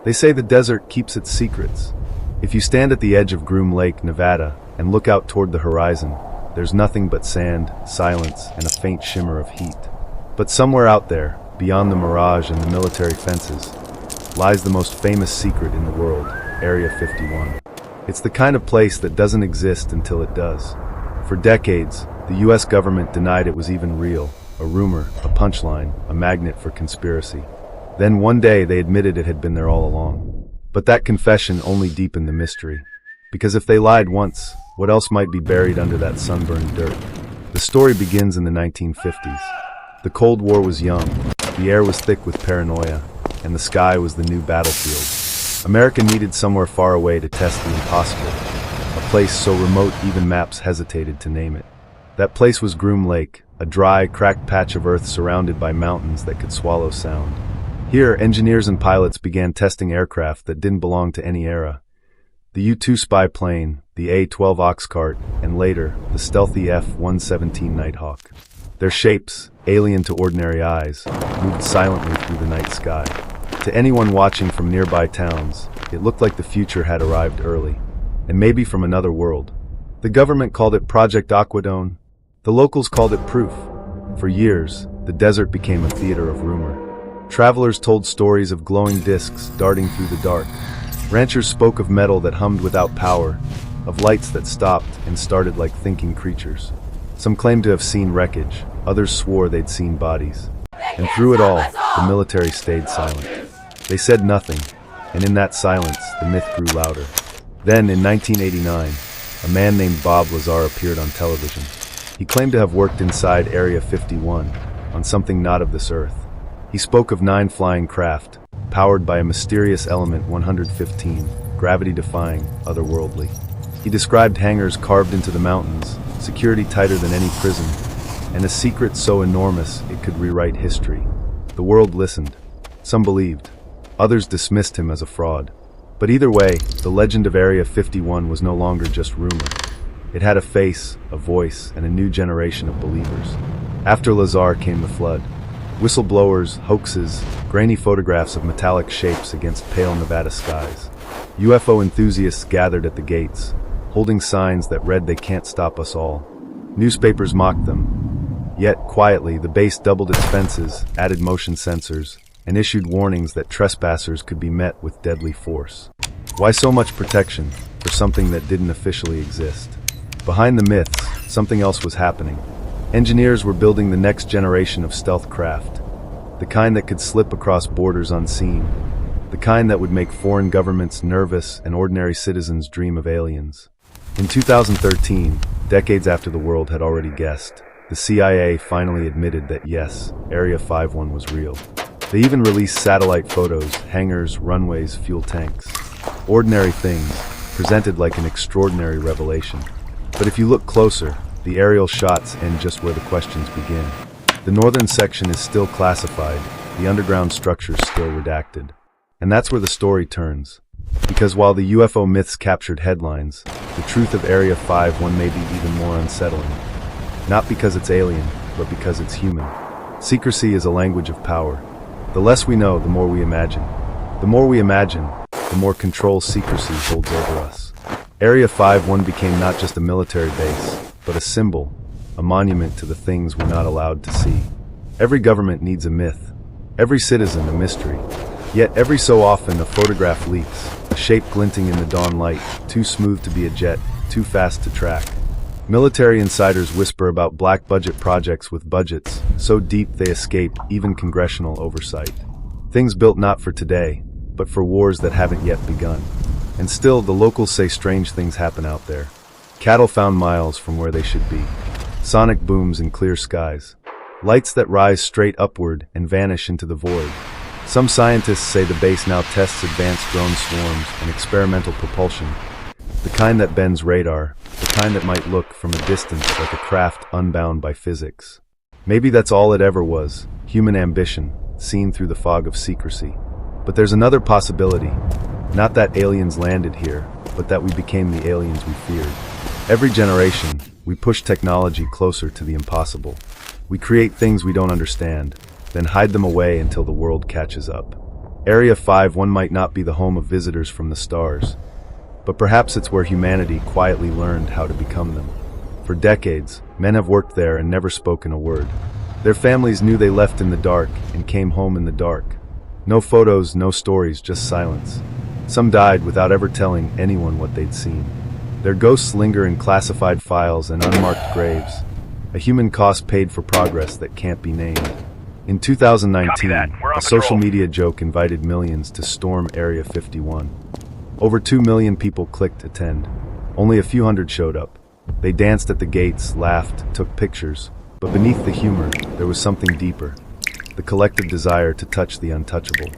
They say the desert keeps its secrets. If you stand at the edge of Groom Lake, Nevada, and look out toward the horizon, there's nothing but sand, silence, and a faint shimmer of heat. But somewhere out there, beyond the mirage and the military fences, lies the most famous secret in the world, Area 51. It's the kind of place that doesn't exist until it does. For decades, the US government denied it was even real, a rumor, a punchline, a magnet for conspiracy. Then one day they admitted it had been there all along. But that confession only deepened the mystery. Because if they lied once, what else might be buried under that sunburned dirt? The story begins in the 1950s. The Cold War was young, the air was thick with paranoia, and the sky was the new battlefield. America needed somewhere far away to test the impossible, a place so remote even maps hesitated to name it. That place was Groom Lake, a dry, cracked patch of earth surrounded by mountains that could swallow sound. Here, engineers and pilots began testing aircraft that didn't belong to any era. The U-2 spy plane, the A-12 Oxcart, and later, the stealthy F-117 Nighthawk. Their shapes, alien to ordinary eyes, moved silently through the night sky. To anyone watching from nearby towns, it looked like the future had arrived early, and maybe from another world. The government called it Project Aquadone. The locals called it Proof. For years, the desert became a theater of rumor. Travelers told stories of glowing discs darting through the dark. Ranchers spoke of metal that hummed without power, of lights that stopped and started like thinking creatures. Some claimed to have seen wreckage, others swore they'd seen bodies. And through it all, the military stayed silent. They said nothing, and in that silence, the myth grew louder. Then, in 1989, a man named Bob Lazar appeared on television. He claimed to have worked inside Area 51, on something not of this earth. He spoke of 9 flying craft, powered by a mysterious element 115, gravity-defying, otherworldly. He described hangars carved into the mountains, security tighter than any prison, and a secret so enormous it could rewrite history. The world listened. Some believed. Others dismissed him as a fraud. But either way, the legend of Area 51 was no longer just rumor. It had a face, a voice, and a new generation of believers. After Lazar came the flood. Whistleblowers, hoaxes, grainy photographs of metallic shapes against pale Nevada skies. UFO enthusiasts gathered at the gates, holding signs that read "They can't stop us all." Newspapers mocked them. Yet, quietly, the base doubled its fences, added motion sensors, and issued warnings that trespassers could be met with deadly force. Why so much protection for something that didn't officially exist? Behind the myths, something else was happening. Engineers were building the next generation of stealth craft, the kind that could slip across borders unseen, the kind that would make foreign governments nervous and ordinary citizens dream of aliens. In 2013, decades after the world had already guessed, the CIA finally admitted that yes, Area 51 was real. They even released satellite photos, hangars, runways, fuel tanks. Ordinary things, presented like an extraordinary revelation. But if you look closer, the aerial shots end just where the questions begin. The northern section is still classified, the underground structures still redacted. And that's where the story turns. Because while the UFO myths captured headlines, the truth of Area 51 may be even more unsettling. Not because it's alien, but because it's human. Secrecy is a language of power. The less we know, the more we imagine. The more we imagine, the more control secrecy holds over us. Area 51 became not just a military base, but a symbol, a monument to the things we're not allowed to see. Every government needs a myth, every citizen a mystery. Yet every so often a photograph leaks, a shape glinting in the dawn light, too smooth to be a jet, too fast to track. Military insiders whisper about black budget projects with budgets so deep they escape even congressional oversight. Things built not for today, but for wars that haven't yet begun. And still, the locals say strange things happen out there. Cattle found miles from where they should be. Sonic booms in clear skies. Lights that rise straight upward and vanish into the void. Some scientists say the base now tests advanced drone swarms and experimental propulsion. The kind that bends radar, the kind that might look from a distance like a craft unbound by physics. Maybe that's all it ever was, human ambition, seen through the fog of secrecy. But there's another possibility. Not that aliens landed here, but that we became the aliens we feared. Every generation, we push technology closer to the impossible. We create things we don't understand, then hide them away until the world catches up. Area 51 might not be the home of visitors from the stars, but perhaps it's where humanity quietly learned how to become them. For decades, men have worked there and never spoken a word. Their families knew they left in the dark and came home in the dark. No photos, no stories, just silence. Some died without ever telling anyone what they'd seen. Their ghosts linger in classified files and unmarked graves, a human cost paid for progress that can't be named. In 2019, a social media joke invited millions to storm Area 51. Over 2 million people clicked attend. Only a few hundred showed up. They danced at the gates, laughed, took pictures, but beneath the humor, there was something deeper. The collective desire to touch the untouchable.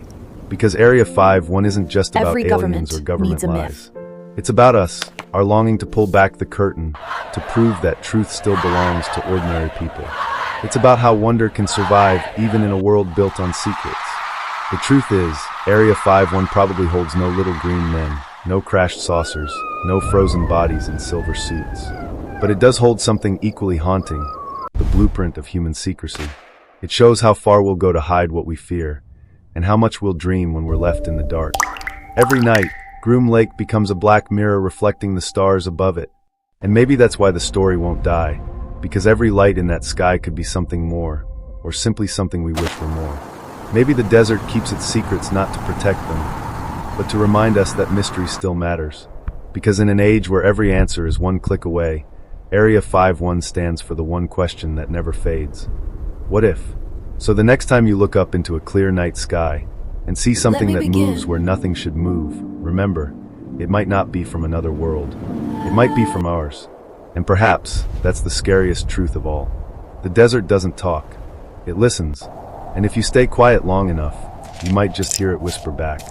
Because Area 51 isn't just about aliens or government lies. It's about us, our longing to pull back the curtain, to prove that truth still belongs to ordinary people. It's about how wonder can survive even in a world built on secrets. The truth is, Area 51 probably holds no little green men, no crashed saucers, no frozen bodies in silver suits. But it does hold something equally haunting, the blueprint of human secrecy. It shows how far we'll go to hide what we fear, and how much we'll dream when we're left in the dark. Every night, Groom Lake becomes a black mirror reflecting the stars above it. And maybe that's why the story won't die, because every light in that sky could be something more, or simply something we wish were more. Maybe the desert keeps its secrets not to protect them, but to remind us that mystery still matters. Because in an age where every answer is one click away, Area 51 stands for the one question that never fades. What if? So the next time you look up into a clear night sky and see something that moves where nothing should move, remember, it might not be from another world. It might be from ours. And perhaps that's the scariest truth of all. The desert doesn't talk. It listens. And if you stay quiet long enough, you might just hear it whisper back.